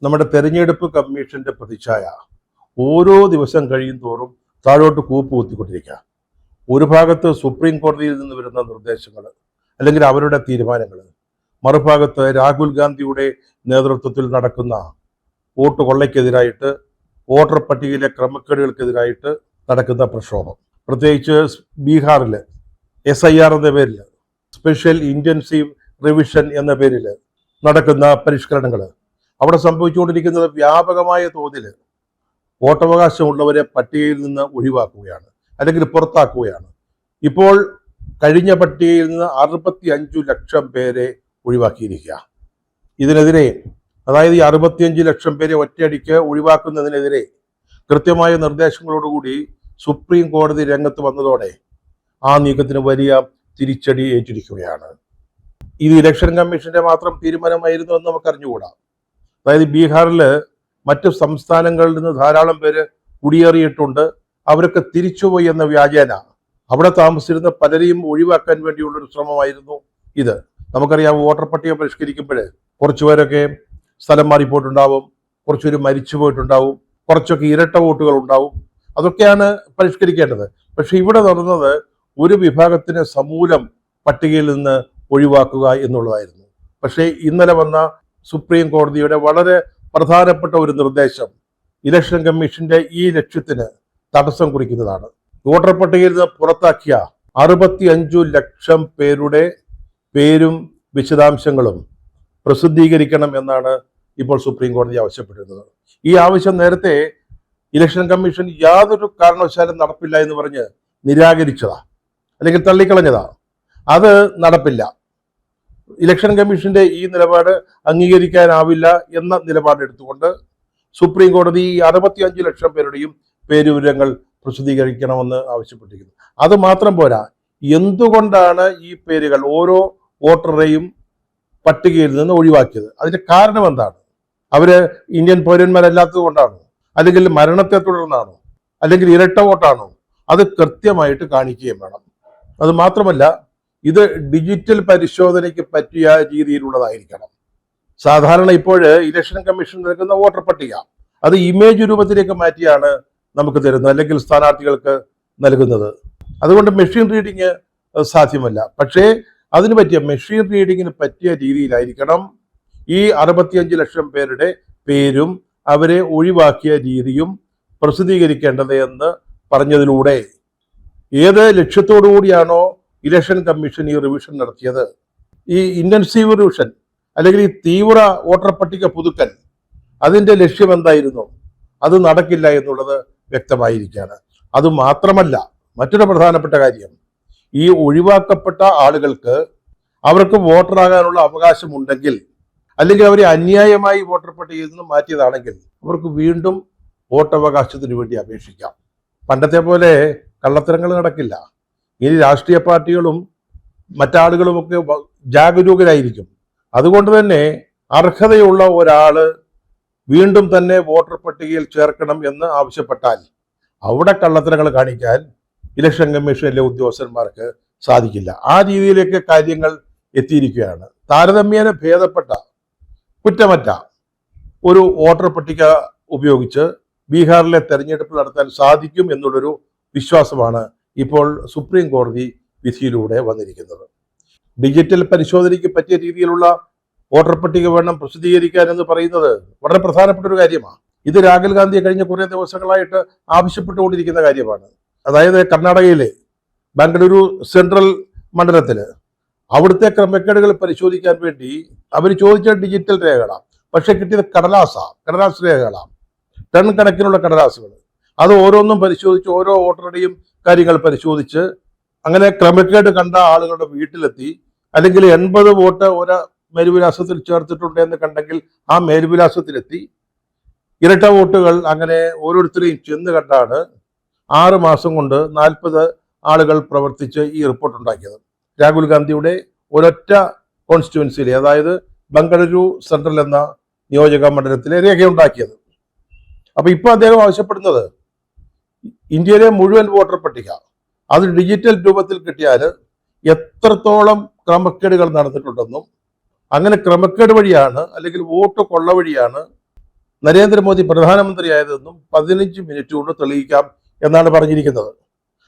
നമ്മുടെ തെരഞ്ഞെടുപ്പ് കമ്മീഷന്റെ പ്രതിച്ഛായ ഓരോ ദിവസം കഴിയും തോറും താഴോട്ട് കൂപ്പ് കുത്തിക്കൊണ്ടിരിക്കുക. ഒരു ഭാഗത്ത് സുപ്രീം കോടതിയിൽ നിന്ന് വരുന്ന നിർദ്ദേശങ്ങൾ അല്ലെങ്കിൽ അവരുടെ തീരുമാനങ്ങൾ, മറുഭാഗത്ത് രാഹുൽ ഗാന്ധിയുടെ നേതൃത്വത്തിൽ നടക്കുന്ന വോട്ട് കൊള്ളയ്ക്കെതിരായിട്ട്, വോട്ടർ പട്ടികയിലെ ക്രമക്കേടുകൾക്കെതിരായിട്ട് നടക്കുന്ന പ്രക്ഷോഭം, പ്രത്യേകിച്ച് ബീഹാറിൽ SIR എന്ന പേരിൽ, സ്പെഷ്യൽ ഇൻറ്റൻസീവ് റിവിഷൻ എന്ന പേരിൽ നടക്കുന്ന പരിഷ്കരണങ്ങൾ, അവിടെ സംഭവിച്ചുകൊണ്ടിരിക്കുന്നത് വ്യാപകമായ തോതിൽ വോട്ടവകാശമുള്ളവരെ പട്ടികയിൽ നിന്ന് ഒഴിവാക്കുകയാണ് അല്ലെങ്കിൽ പുറത്താക്കുകയാണ്. ഇപ്പോൾ കഴിഞ്ഞ പട്ടികയിൽ നിന്ന് 65 ലക്ഷം പേരെ ഒഴിവാക്കിയിരിക്കുക. ഇതിനെതിരെ, അതായത് ഈ 65 ലക്ഷം പേരെ ഒറ്റയടിക്ക് ഒഴിവാക്കുന്നതിനെതിരെ കൃത്യമായ നിർദ്ദേശങ്ങളോടുകൂടി സുപ്രീം കോടതി രംഗത്ത് വന്നതോടെ ആ നീക്കത്തിന് വലിയ തിരിച്ചടി ഏറ്റിരിക്കുകയാണ്. ഇത് ഇലക്ഷൻ കമ്മീഷന്റെ മാത്രം തീരുമാനമായിരുന്നു എന്ന് നമുക്ക് അറിഞ്ഞുകൂടാ. അതായത് ബീഹാറിൽ മറ്റു സംസ്ഥാനങ്ങളിൽ നിന്ന് ധാരാളം പേര് കുടിയേറിയിട്ടുണ്ട്, അവരൊക്കെ തിരിച്ചുപോയി എന്ന വ്യാജേന അവിടെ താമസിച്ചിരുന്ന പലരെയും ഒഴിവാക്കാൻ വേണ്ടിയുള്ളൊരു ശ്രമമായിരുന്നു ഇത്. നമുക്കറിയാം, വോട്ടർ പട്ടിക പരിഷ്കരിക്കുമ്പോൾ കുറച്ചുപേരൊക്കെ സ്ഥലം മാറിപ്പോയിട്ടുണ്ടാവും, കുറച്ചുപേര് മരിച്ചു പോയിട്ടുണ്ടാവും, കുറച്ചൊക്കെ ഇരട്ട വോട്ടുകൾ ഉണ്ടാവും. അതൊക്കെയാണ് പരിഷ്കരിക്കേണ്ടത്. പക്ഷെ ഇവിടെ നടന്നത് ഒരു വിഭാഗത്തിന് സമൂലം പട്ടികയിൽ നിന്ന് ഒഴിവാക്കുക എന്നുള്ളതായിരുന്നു. പക്ഷേ ഇന്നലെ വന്ന സുപ്രീം കോടതിയുടെ വളരെ പ്രധാനപ്പെട്ട ഒരു നിർദ്ദേശം ഇലക്ഷൻ കമ്മീഷന്റെ ഈ ലക്ഷ്യത്തിന് തടസ്സം കുറിക്കുന്നതാണ്. വോട്ടർ പട്ടികയിൽ നിന്ന് പുറത്താക്കിയ 65 ലക്ഷം പേരുടെ പേരും വിശദാംശങ്ങളും പ്രസിദ്ധീകരിക്കണം എന്നാണ് ഇപ്പോൾ സുപ്രീം കോടതി ആവശ്യപ്പെട്ടിരുന്നത്. ഈ ആവശ്യം നേരത്തെ ഇലക്ഷൻ കമ്മീഷൻ യാതൊരു കാരണവശാലും നടപ്പില്ല എന്ന് പറഞ്ഞ് നിരാകരിച്ചതാ, അല്ലെങ്കിൽ തള്ളിക്കളഞ്ഞതാ. അത് നടപ്പില്ല. ഇലക്ഷൻ കമ്മീഷന്റെ ഈ നിലപാട് അംഗീകരിക്കാനാവില്ല എന്ന നിലപാടെടുത്തുകൊണ്ട് സുപ്രീം കോടതി 65 ലക്ഷം പേരുടെയും പേരുവിവരങ്ങൾ പ്രസിദ്ധീകരിക്കണമെന്ന് ആവശ്യപ്പെട്ടിരിക്കുന്നു. അത് മാത്രം പോരാ, എന്തുകൊണ്ടാണ് ഈ പേരുകൾ ഓരോ വോട്ടറെയും പട്ടികയിൽ നിന്ന് ഒഴിവാക്കിയത്, അതിന്റെ കാരണം എന്താണ്? അവര് ഇന്ത്യൻ പൗരന്മാരല്ലാത്തത് കൊണ്ടാണോ, അല്ലെങ്കിൽ മരണത്തെ തുടർന്നാണോ, അല്ലെങ്കിൽ ഇരട്ട വോട്ടാണോ? അത് കൃത്യമായിട്ട് കാണിക്കുകയും വേണം. അത് മാത്രമല്ല, ഇത് ഡിജിറ്റൽ പരിശോധനയ്ക്ക് പറ്റിയ രീതിയിലുള്ളതായിരിക്കണം. സാധാരണ ഇപ്പോൾ ഇലക്ഷൻ കമ്മീഷൻ നൽകുന്ന വോട്ടർ പട്ടിക അത് ഇമേജ് രൂപത്തിലേക്ക് മാറ്റിയാണ് നമുക്ക് തരുന്നത്, അല്ലെങ്കിൽ സ്ഥാനാർത്ഥികൾക്ക് നൽകുന്നത്. അതുകൊണ്ട് മെഷീൻ റീഡിങ് സാധ്യമല്ല. പക്ഷേ അതിന് പറ്റിയ, മെഷീൻ റീഡിങ്ങിന് പറ്റിയ രീതിയിലായിരിക്കണം ഈ 65 ലക്ഷം പേരുടെ പേരും അവരെ ഒഴിവാക്കിയ രീതിയും പ്രസിദ്ധീകരിക്കേണ്ടത് എന്ന് പറഞ്ഞതിലൂടെ ഏത് ലക്ഷ്യത്തോടു കൂടിയാണോ ഇലക്ഷൻ കമ്മീഷൻ ഈ റിവിഷൻ നടത്തിയത്, ഈ ഇന്റൻസീവ് റിവിഷൻ അല്ലെങ്കിൽ ഈ തീവ്ര വോട്ടർ പട്ടിക പുതുക്കൽ, അതിന്റെ ലക്ഷ്യം എന്തായിരുന്നു? അത് നടക്കില്ല എന്നുള്ളത് വ്യക്തമായിരിക്കുകയാണ്. അത് മാത്രമല്ല, മറ്റൊരു പ്രധാനപ്പെട്ട കാര്യം, ഈ ഒഴിവാക്കപ്പെട്ട ആളുകൾക്ക് അവർക്ക് വോട്ടറാകാനുള്ള അവകാശമുണ്ടെങ്കിൽ, അല്ലെങ്കിൽ അവരെ അന്യായമായി വോട്ടർ പട്ടികയിൽ നിന്ന് മാറ്റിയതാണെങ്കിൽ, അവർക്ക് വീണ്ടും വോട്ടവകാശത്തിന് വേണ്ടി അപേക്ഷിക്കാം. പണ്ടത്തെ പോലെ കള്ളത്തരങ്ങൾ നടക്കില്ല. ഇനി രാഷ്ട്രീയ പാർട്ടികളും മറ്റാളുകളുമൊക്കെ ജാഗരൂകരായിരിക്കും. അതുകൊണ്ട് തന്നെ അർഹതയുള്ള ഒരാള് വീണ്ടും തന്നെ വോട്ടർ പട്ടികയിൽ ചേർക്കണം എന്ന് ആവശ്യപ്പെട്ടാൽ അവിടെ കള്ളത്തരങ്ങൾ കാണിക്കാൻ ഇലക്ഷൻ കമ്മീഷനിലെ ഉദ്യോഗസ്ഥന്മാർക്ക് സാധിക്കില്ല. ആ രീതിയിലേക്ക് കാര്യങ്ങൾ എത്തിയിരിക്കുകയാണ്. താരതമ്യേന ഭേദപ്പെട്ട, കുറ്റമറ്റ ഒരു വോട്ടർ പട്ടിക ഉപയോഗിച്ച് ബീഹാറിലെ തെരഞ്ഞെടുപ്പ് നടത്താൻ സാധിക്കും എന്നുള്ളൊരു വിശ്വാസമാണ് ഇപ്പോൾ സുപ്രീം കോടതി വിധിയിലൂടെ വന്നിരിക്കുന്നത്. ഡിജിറ്റൽ പരിശോധനയ്ക്ക് പറ്റിയ രീതിയിലുള്ള വോട്ടർ പട്ടിക വേണം പ്രസിദ്ധീകരിക്കാൻ എന്ന് പറയുന്നത് വളരെ പ്രധാനപ്പെട്ട ഒരു കാര്യമാണ്. ഇത് രാഹുൽ ഗാന്ധി കഴിഞ്ഞ കുറേ ദിവസങ്ങളായിട്ട് ആവശ്യപ്പെട്ടുകൊണ്ടിരിക്കുന്ന കാര്യമാണ്. അതായത് കർണാടകയിലെ ബംഗളൂരു സെൻട്രൽ മണ്ഡലത്തിൽ അവിടുത്തെ ക്രമക്കേടുകൾ പരിശോധിക്കാൻ വേണ്ടി അവർ ചോദിച്ച ഡിജിറ്റൽ രേഖകളാണ്. പക്ഷെ കിട്ടിയത് കടലാസ് രേഖകളാണ്, ടൺ കണക്കിനുള്ള കടലാസുകൾ. അത് ഓരോന്നും പരിശോധിച്ച് ഓരോ വോട്ടറുടെയും കാര്യങ്ങൾ പരിശോധിച്ച് അങ്ങനെ ക്രമക്കേട് കണ്ട ആളുകളുടെ വീട്ടിലെത്തി, അല്ലെങ്കിൽ 80 വോട്ട് ഒരു മേൽവിലാസത്തിൽ ചേർത്തിട്ടുണ്ട് എന്ന് കണ്ടെങ്കിൽ ആ മേൽവിലാസത്തിലെത്തി ഇരട്ട വോട്ടുകൾ അങ്ങനെ ഓരോരുത്തരെയും ചെന്ന് കണ്ടാണ് 6 മാസം കൊണ്ട് 40 ആളുകൾ പ്രവർത്തിച്ച് ഈ റിപ്പോർട്ട് ഉണ്ടാക്കിയത്. രാഹുൽ ഗാന്ധിയുടെ ഒരൊറ്റ കോൺസ്റ്റിറ്റ്യുവൻസിയിലെ, അതായത് ബംഗളൂരു സെൻട്രൽ എന്ന നിയോജക മണ്ഡലത്തിലെ രേഖയുണ്ടാക്കിയത്. അപ്പൊ ഇപ്പൊ അദ്ദേഹം ആവശ്യപ്പെടുന്നത് ഇന്ത്യയിലെ മുഴുവൻ വോട്ടർ പട്ടിക അത് ഡിജിറ്റൽ രൂപത്തിൽ കിട്ടിയാൽ എത്രത്തോളം ക്രമക്കേടുകൾ നടന്നിട്ടുണ്ടെന്നും, അങ്ങനെ ക്രമക്കേട് വഴിയാണ് അല്ലെങ്കിൽ വോട്ട് കൊള്ള വഴിയാണ് നരേന്ദ്രമോദി പ്രധാനമന്ത്രിയായതെന്നും 15 മിനിറ്റ് കൊണ്ട് തെളിയിക്കാം എന്നാണ് പറഞ്ഞിരിക്കുന്നത്.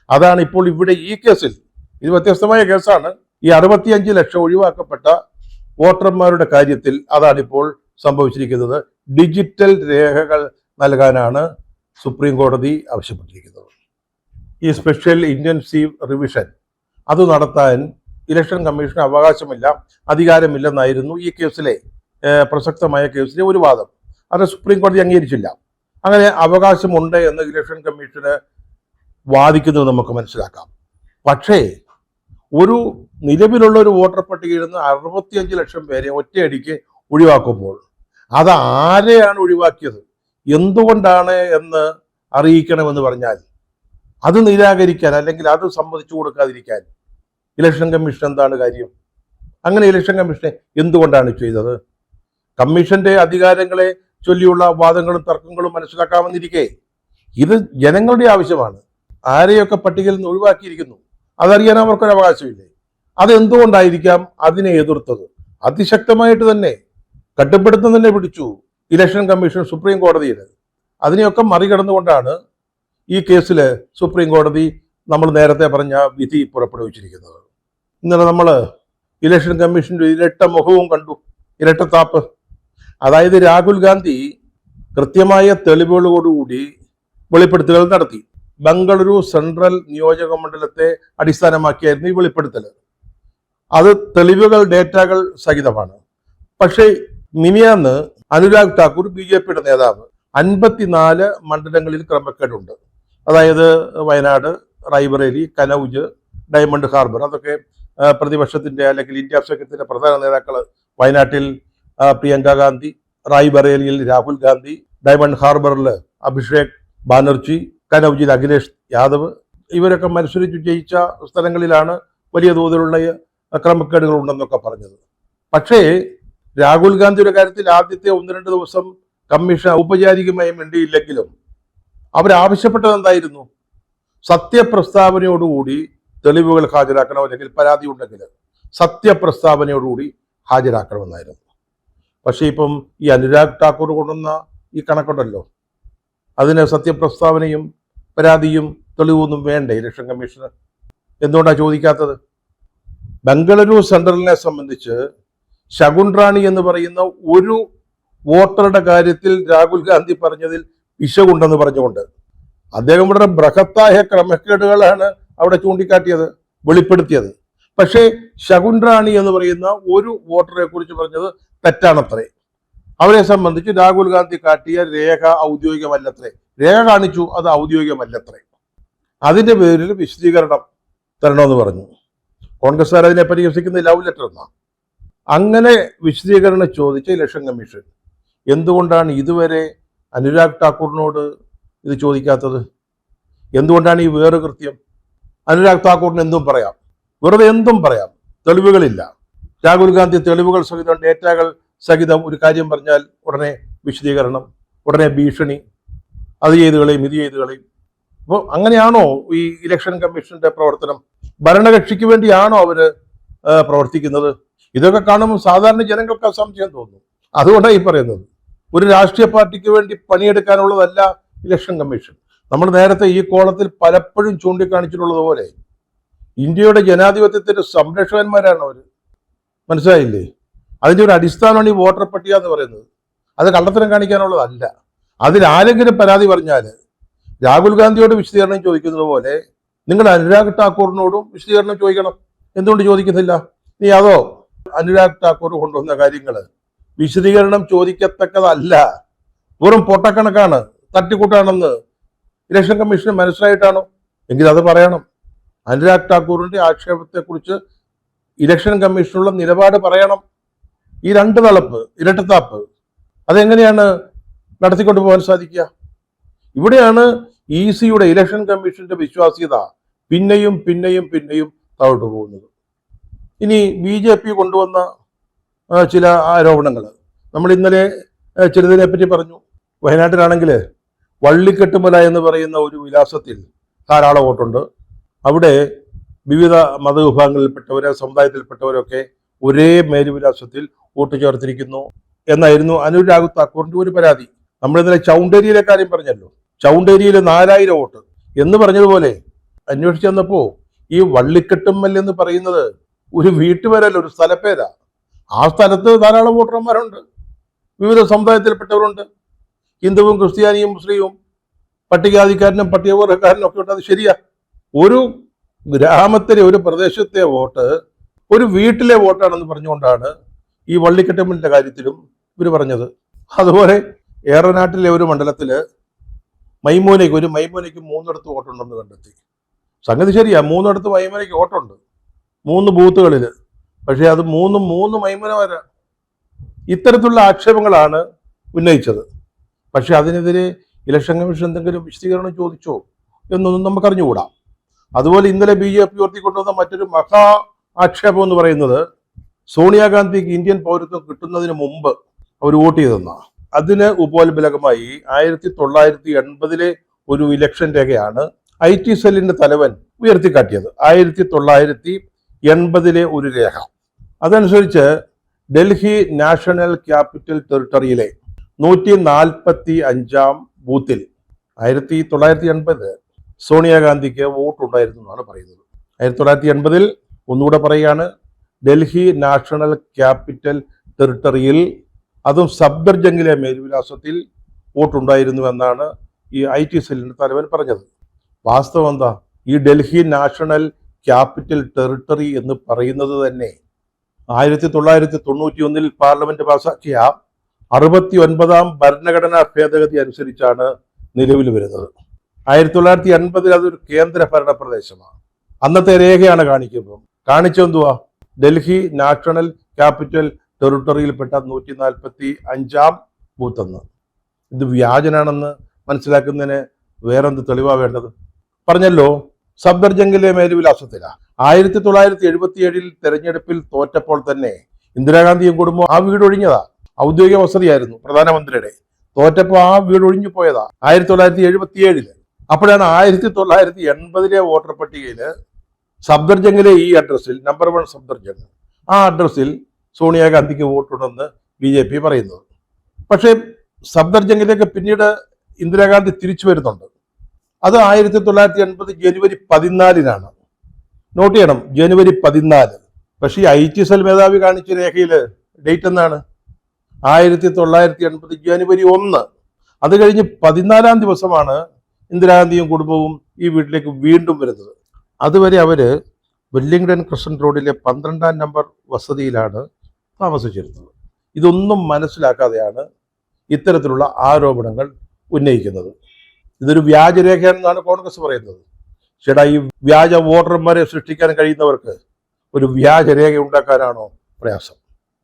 അതാണ് ഇപ്പോൾ ഇവിടെ ഈ കേസിൽ, ഇത് വ്യത്യസ്തമായ കേസാണ്. ഈ 65 ലക്ഷം ഒഴിവാക്കപ്പെട്ട വോട്ടർമാരുടെ കാര്യത്തിൽ അതാണിപ്പോൾ സംഭവിച്ചിരിക്കുന്നത്. ഡിജിറ്റൽ രേഖകൾ നൽകാനാണ് സുപ്രീം കോടതി ആവശ്യപ്പെട്ടിരിക്കുന്നത്. ഈ സ്പെഷ്യൽ ഇന്റൻസീവ് റിവിഷൻ അത് നടത്താൻ ഇലക്ഷൻ കമ്മീഷന് അവകാശമില്ല, അധികാരമില്ലെന്നായിരുന്നു ഈ കേസിലെ പ്രസക്തമായ കേസിലെ ഒരു വാദം. അത് സുപ്രീം കോടതി അംഗീകരിച്ചില്ല. അങ്ങനെ അവകാശമുണ്ട് എന്ന് ഇലക്ഷൻ കമ്മീഷന് വാദിക്കുന്നത് നമുക്ക് മനസ്സിലാക്കാം. പക്ഷേ ഒരു നിലവിലുള്ള ഒരു വോട്ടർ പട്ടികയിൽ നിന്ന് 65 ലക്ഷം പേരെ ഒറ്റയടിക്ക് ഒഴിവാക്കുമ്പോൾ അത് ആരെയാണ് ഒഴിവാക്കിയത്, എന്തുകൊണ്ടാണ് എന്ന് അറിയിക്കണമെന്ന് പറഞ്ഞാൽ അത് നിരാകരിക്കാൻ അല്ലെങ്കിൽ അത് സമ്മതിച്ചു കൊടുക്കാതിരിക്കാൻ ഇലക്ഷൻ കമ്മീഷൻ എന്താണ് കാര്യം? അങ്ങനെ ഇലക്ഷൻ കമ്മീഷനെ എന്തുകൊണ്ടാണ് ചെയ്തത്? കമ്മീഷന്റെ അധികാരങ്ങളെ ചൊല്ലിയുള്ള വാദങ്ങളും തർക്കങ്ങളും മനസ്സിലാക്കാമെന്നിരിക്കെ ഇത് ജനങ്ങളുടെ ആവശ്യമാണ്. ആരെയൊക്കെ പട്ടികയിൽ നിന്ന് ഒഴിവാക്കിയിരിക്കുന്നു അതറിയാൻ അവർക്കൊരു അവകാശമില്ലേ? അതെന്തുകൊണ്ടായിരിക്കാം അതിനെ എതിർത്തത്? അതിശക്തമായിട്ട് തന്നെ കട്ടുപിടുത്തം തന്നെ പിടിച്ചു ഇലക്ഷൻ കമ്മീഷൻ സുപ്രീം കോടതിയിൽ. അതിനെയൊക്കെ മറികടന്നുകൊണ്ടാണ് ഈ കേസിൽ സുപ്രീം കോടതി നമ്മൾ നേരത്തെ പറഞ്ഞ വിധി പുറപ്പെടുവിച്ചിരിക്കുന്നത്. ഇന്നലെ നമ്മൾ ഇലക്ഷൻ കമ്മീഷന്റെ ഇരട്ട മുഖവും കണ്ടു, ഇരട്ടത്താപ്പ്. അതായത് രാഹുൽ ഗാന്ധി കൃത്യമായ തെളിവുകളോടുകൂടി വെളിപ്പെടുത്തലുകൾ നടത്തി. ബംഗളൂരു സെൻട്രൽ നിയോജക മണ്ഡലത്തെ അടിസ്ഥാനമാക്കിയായിരുന്നു ഈ വെളിപ്പെടുത്തൽ. അത് തെളിവുകൾ, ഡേറ്റകൾ സഹിതമാണ്. പക്ഷേ മിനിയാന്ന് അനുരാഗ് ഠാക്കൂർ, BJPയുടെ നേതാവ്, 54 മണ്ഡലങ്ങളിൽ ക്രമക്കേടുണ്ട്. അതായത് വയനാട്, റായ്ബറേലി, കനൌജ്, ഡയമണ്ട് ഹാർബർ, അതൊക്കെ പ്രതിപക്ഷത്തിന്റെ അല്ലെങ്കിൽ ഇന്ത്യ സഖ്യത്തിന്റെ പ്രധാന നേതാക്കൾ. വയനാട്ടിൽ പ്രിയങ്ക ഗാന്ധി, റായ്ബറേലിയിൽ രാഹുൽ ഗാന്ധി, ഡയമണ്ട് ഹാർബറിൽ അഭിഷേക് ബാനർജി, കനൌജിൽ അഖിലേഷ് യാദവ്, ഇവരൊക്കെ മത്സരിച്ചു ജയിച്ച സ്ഥലങ്ങളിലാണ് വലിയ തോതിലുള്ള ക്രമക്കേടുകൾ ഉണ്ടെന്നൊക്കെ പറഞ്ഞത്. പക്ഷേ രാഹുൽ ഗാന്ധിയുടെ കാര്യത്തിൽ ആദ്യത്തെ 1-2 ദിവസം കമ്മീഷൻ ഔപചാരികമായി മിണ്ടിയില്ലെങ്കിലും അവരാവശ്യപ്പെട്ടത് എന്തായിരുന്നു? സത്യപ്രസ്താവനയോടുകൂടി തെളിവുകൾ ഹാജരാക്കണം, അല്ലെങ്കിൽ പരാതി ഉണ്ടെങ്കിൽ സത്യപ്രസ്താവനയോടുകൂടി ഹാജരാക്കണമെന്നായിരുന്നു. പക്ഷേ ഇപ്പം ഈ അനുരാഗ് ഠാക്കൂർ കൊണ്ടുവന്ന ഈ കണക്കുണ്ടല്ലോ, അതിന് സത്യപ്രസ്താവനയും പരാതിയും തെളിവൊന്നും വേണ്ടേ ഇലക്ഷൻ കമ്മീഷന്? എന്തുകൊണ്ടാണ് ചോദിക്കാത്തത്? ബംഗളൂരു സെൻട്രലിനെ സംബന്ധിച്ച് ശകുൻ റാണി എന്ന് പറയുന്ന ഒരു വോട്ടറുടെ കാര്യത്തിൽ രാഹുൽ ഗാന്ധി പറഞ്ഞതിൽ പിശകുണ്ടെന്ന് പറഞ്ഞുകൊണ്ട് അദ്ദേഹം വളരെ ബൃഹത്തായ ക്രമക്കേടുകളാണ് അവിടെ ചൂണ്ടിക്കാട്ടിയത്, വെളിപ്പെടുത്തിയത്. പക്ഷേ ശകുൻ റാണി എന്ന് പറയുന്ന ഒരു വോട്ടറെ കുറിച്ച് പറഞ്ഞത് തെറ്റാണത്രേ. അവരെ സംബന്ധിച്ച് രാഹുൽ ഗാന്ധി കാട്ടിയ രേഖ ഔദ്യോഗികമല്ലത്രേ. രേഖ കാണിച്ചു, അത് ഔദ്യോഗികമല്ലത്രേ. അതിന്റെ പേരിൽ വിശദീകരണം തരണമെന്ന് പറഞ്ഞു. കോൺഗ്രസ്സുകാർ അതിനെ പരിഹസിക്കുന്ന ലവ് ലെറ്റർ എന്നാ. അങ്ങനെ വിശദീകരണം ചോദിച്ച ഇലക്ഷൻ കമ്മീഷൻ എന്തുകൊണ്ടാണ് ഇതുവരെ അനുരാഗ് ഠാക്കൂറിനോട് ഇത് ചോദിക്കാത്തത്? എന്തുകൊണ്ടാണ് ഈ വേറെ കൃത്യം? അനുരാഗ് ഠാക്കൂറിന് എന്തും പറയാം, വെറുതെ എന്തും പറയാം, തെളിവുകളില്ല. രാഹുൽ ഗാന്ധി തെളിവുകൾ സഹിതം, ഡേറ്റകൾ സഹിതം ഒരു കാര്യം പറഞ്ഞാൽ ഉടനെ വിശദീകരണം, ഉടനെ ഭീഷണി, അത് ചെയ്ത് കളയും, ഇത് ചെയ്ത് കളയും. അപ്പോൾ അങ്ങനെയാണോ ഈ ഇലക്ഷൻ കമ്മീഷന്റെ പ്രവർത്തനം? ഭരണകക്ഷിക്ക് വേണ്ടിയാണോ അവര് പ്രവർത്തിക്കുന്നത്? ഇതൊക്കെ കാണുമ്പോൾ സാധാരണ ജനങ്ങൾക്ക് സംശയം തോന്നും. അതുകൊണ്ടാണ് ഈ പറയുന്നത്. ഒരു രാഷ്ട്രീയ പാർട്ടിക്ക് വേണ്ടി പണിയെടുക്കാനുള്ളതല്ല ഇലക്ഷൻ കമ്മീഷൻ. നമ്മൾ നേരത്തെ ഈ കോളത്തിൽ പലപ്പോഴും ചൂണ്ടിക്കാണിച്ചിട്ടുള്ളത് പോലെ ഇന്ത്യയുടെ ജനാധിപത്യത്തിന്റെ സംരക്ഷകന്മാരാണ് അവർ. മനസ്സിലായില്ലേ? അതിന്റെ ഒരു അടിസ്ഥാനമാണ് ഈ വോട്ടർ പട്ടിക എന്ന് പറയുന്നത്. അത് കള്ളത്തരം കാണിക്കാനുള്ളതല്ല. അതിലാരെങ്കിലും പരാതി പറഞ്ഞാൽ രാഹുൽ ഗാന്ധിയോട് വിശദീകരണം ചോദിക്കുന്നത് പോലെ നിങ്ങൾ അനുരാഗ് ഠാക്കൂറിനോടും വിശദീകരണം ചോദിക്കണം. എന്തുകൊണ്ട് ചോദിക്കുന്നില്ല? നീ അതോ അനുരാഗ് ഠാക്കൂർ കൊണ്ടുവന്ന കാര്യങ്ങൾ വിശദീകരണം ചോദിക്കത്തക്കതല്ല, വെറും പൊട്ടക്കണക്കാണ്, തട്ടിക്കൂട്ടാണെന്ന് ഇലക്ഷൻ കമ്മീഷന് മനസ്സിലായിട്ടാണോ? എങ്കിൽ അത് പറയണം. അനുരാഗ് ഠാക്കൂറിന്റെ ആക്ഷേപത്തെക്കുറിച്ച് ഇലക്ഷൻ കമ്മീഷനുള്ള നിലപാട് പറയണം. ഈ രണ്ട് തളപ്പ്, ഇരട്ടത്താപ്പ്, അതെങ്ങനെയാണ് നടത്തിക്കൊണ്ടു പോകാൻ സാധിക്കുക? ഇവിടെയാണ് ECയുടെ ഇലക്ഷൻ കമ്മീഷന്റെ വിശ്വാസ്യത പിന്നെയും പിന്നെയും പിന്നെയും താഴോട്ട് പോകുന്നത്. ഇനി BJP കൊണ്ടുവന്ന ചില ആരോപണങ്ങൾ നമ്മൾ ഇന്നലെ ചിലതിനെ പറ്റി പറഞ്ഞു. വയനാട്ടിലാണെങ്കിൽ വള്ളിക്കെട്ടുമല എന്ന് പറയുന്ന ഒരു വിലാസത്തിൽ ധാരാളം വോട്ടുണ്ട്. അവിടെ വിവിധ മതവിഭാഗങ്ങളിൽപ്പെട്ടവരെ, സമുദായത്തിൽപ്പെട്ടവരൊക്കെ ഒരേ മേൽവിലാസത്തിൽ വോട്ട് ചേർത്തിരിക്കുന്നു എന്നായിരുന്നു അനുരാഗ് ഠാക്കൂറിന്റെ ഒരു പരാതി. നമ്മൾ ഇന്നലെ ചൗണ്ടേരിയിലെ കാര്യം പറഞ്ഞല്ലോ. ചൗണ്ടേരിയിൽ 4000 വോട്ട് എന്ന് പറഞ്ഞതുപോലെ അന്വേഷിച്ച് വന്നപ്പോൾ ഈ വള്ളിക്കെട്ടുമ്മൽ എന്ന് പറയുന്നത് ഒരു വീട്ടുപേരല്ല, ഒരു സ്ഥലപ്പേരാ. ആ സ്ഥലത്ത് ധാരാളം വോട്ടർമാരുണ്ട്, വിവിധ സമുദായത്തിൽപ്പെട്ടവരുണ്ട്. ഹിന്ദുവും ക്രിസ്ത്യാനിയും മുസ്ലിമും പട്ടികജാതിക്കാരനും പട്ടികവർഗക്കാരനും ഒക്കെ ഉണ്ട്. അത് ശരിയാ. ഒരു ഗ്രാമത്തിലെ ഒരു പ്രദേശത്തെ വോട്ട് ഒരു വീട്ടിലെ വോട്ടാണെന്ന് പറഞ്ഞുകൊണ്ടാണ് ഈ വള്ളിക്കെട്ടുമ്മലിന്റെ കാര്യത്തിലും ഇവർ പറഞ്ഞത്. അതുപോലെ ഏറനാട്ടിലെ ഒരു മണ്ഡലത്തില് ഒരു മൈമൂനയ്ക്ക് 3 വോട്ടുണ്ടെന്ന് കണ്ടെത്തി. സംഗതി ശരിയാ, 3 മൈമൂനയ്ക്ക് വോട്ടുണ്ട്, 3 ബൂത്തുകളിൽ. പക്ഷെ അത് 3 മൈമൂന വരാ. ഇത്തരത്തിലുള്ള ആക്ഷേപങ്ങളാണ് ഉന്നയിച്ചത്. പക്ഷെ അതിനെതിരെ ഇലക്ഷൻ കമ്മീഷൻ എന്തെങ്കിലും വിശദീകരണം ചോദിച്ചോ എന്നൊന്നും നമുക്കറിഞ്ഞുകൂടാ. അതുപോലെ ഇന്നലെ BJP ഉയർത്തിക്കൊണ്ടുവന്ന മറ്റൊരു മഹാ ആക്ഷേപം എന്ന് പറയുന്നത് സോണിയാഗാന്ധിക്ക് ഇന്ത്യൻ പൗരത്വം കിട്ടുന്നതിന് മുമ്പ് അവർ വോട്ട് ചെയ്തെന്നാണ്. അതിന് ഉപോത്ബലകമായി 1980 ഒരു ഇലക്ഷൻ രേഖയാണ് IT സെല്ലിന്റെ തലവൻ ഉയർത്തിക്കാട്ടിയത്. 1980 ഒരു രേഖ. അതനുസരിച്ച് ഡൽഹി നാഷണൽ ക്യാപിറ്റൽ ടെറിട്ടറിയിലെ 145 ബൂത്തിൽ 1980 സോണിയാഗാന്ധിക്ക് വോട്ടുണ്ടായിരുന്നു എന്നാണ് പറയുന്നത്. 1980 ഒന്നുകൂടെ പറയുകയാണ്, ഡൽഹി നാഷണൽ ക്യാപിറ്റൽ ടെറിട്ടറിയിൽ, അതും സബ്ദർജംഗിലെ മേൽവിലാസത്തിൽ വോട്ടുണ്ടായിരുന്നു എന്നാണ് ഈ IT സെല്ലിന്റെ തലവൻ പറഞ്ഞത്. വാസ്തവം എന്താ? ഈ ഡൽഹി നാഷണൽ ക്യാപിറ്റൽ ടെറിട്ടറി എന്ന് പറയുന്നത് തന്നെ 1991 പാർലമെന്റ് പാസാക്കിയ 69ാം ഭരണഘടനാ ഭേദഗതി അനുസരിച്ചാണ് നിലവിൽ വരുന്നത്. 1980 അതൊരു കേന്ദ്ര ഭരണ പ്രദേശമാണ്. അന്നത്തെ രേഖയാണ് കാണിച്ചെന്തുവാ? ഡൽഹി നാഷണൽ ക്യാപിറ്റൽ ടെറിട്ടറിയിൽപ്പെട്ട 145 ബൂത്തെന്ന്. ഇത് വ്യാജനാണെന്ന് മനസ്സിലാക്കുന്നതിന് വേറെന്ത് തെളിവാ വേണ്ടത്? പറഞ്ഞല്ലോ, സബ്ദർജംഗിലെ മേൽവിലാസത്തിലാണ്. 1977 തെരഞ്ഞെടുപ്പിൽ തോറ്റപ്പോൾ തന്നെ ഇന്ദിരാഗാന്ധിയും കുടുംബം ആ വീട് ഒഴിഞ്ഞതാ. ഔദ്യോഗിക വസതിയായിരുന്നു പ്രധാനമന്ത്രിയുടെ. തോറ്റപ്പോൾ ആ വീട് ഒഴിഞ്ഞു പോയതാ 1977. അപ്പോഴാണ് 1980 വോട്ടർ പട്ടികയിൽ സബ്ദർജംഗിലെ ഈ അഡ്രസ്സിൽ, നമ്പർ 1 സബ്ദർജംഗ്, ആ അഡ്രസ്സിൽ സോണിയാഗാന്ധിക്ക് വോട്ടുണ്ടെന്ന് BJP പറയുന്നത്. പക്ഷേ സബ്ദർജംഗിലേക്ക് പിന്നീട് ഇന്ദിരാഗാന്ധി തിരിച്ചു വരുന്നുണ്ട്. അത് 1980 ജനുവരി 14 നോട്ട് ചെയ്യണം, ജനുവരി 14. പക്ഷേ ഈ IT സെൽ മേധാവി കാണിച്ച രേഖയിൽ ഡേറ്റ് എന്നാണ്? 1980 ജനുവരി 1. അത് കഴിഞ്ഞ് 14 ദിവസമാണ് ഇന്ദിരാഗാന്ധിയും കുടുംബവും ഈ വീട്ടിലേക്ക് വീണ്ടും വരുന്നത്. അതുവരെ അവര് വെല്ലിംഗ്ടൺ ക്രസന്റ് റോഡിലെ 12ാം നമ്പർ വസതിയിലാണ് താമസിച്ചിരുന്നത്. ഇതൊന്നും മനസ്സിലാക്കാതെയാണ് ഇത്തരത്തിലുള്ള ആരോപണങ്ങൾ ഉന്നയിക്കുന്നത്. ഇതൊരു വ്യാജരേഖയാണെന്നാണ് കോൺഗ്രസ് പറയുന്നത്. ചേട്ടാ, ഈ വ്യാജ വോട്ടർമാരെ സൃഷ്ടിക്കാൻ കഴിയുന്നവർക്ക് ഒരു വ്യാജരേഖ ഉണ്ടാക്കാനാണോ പ്രയാസം?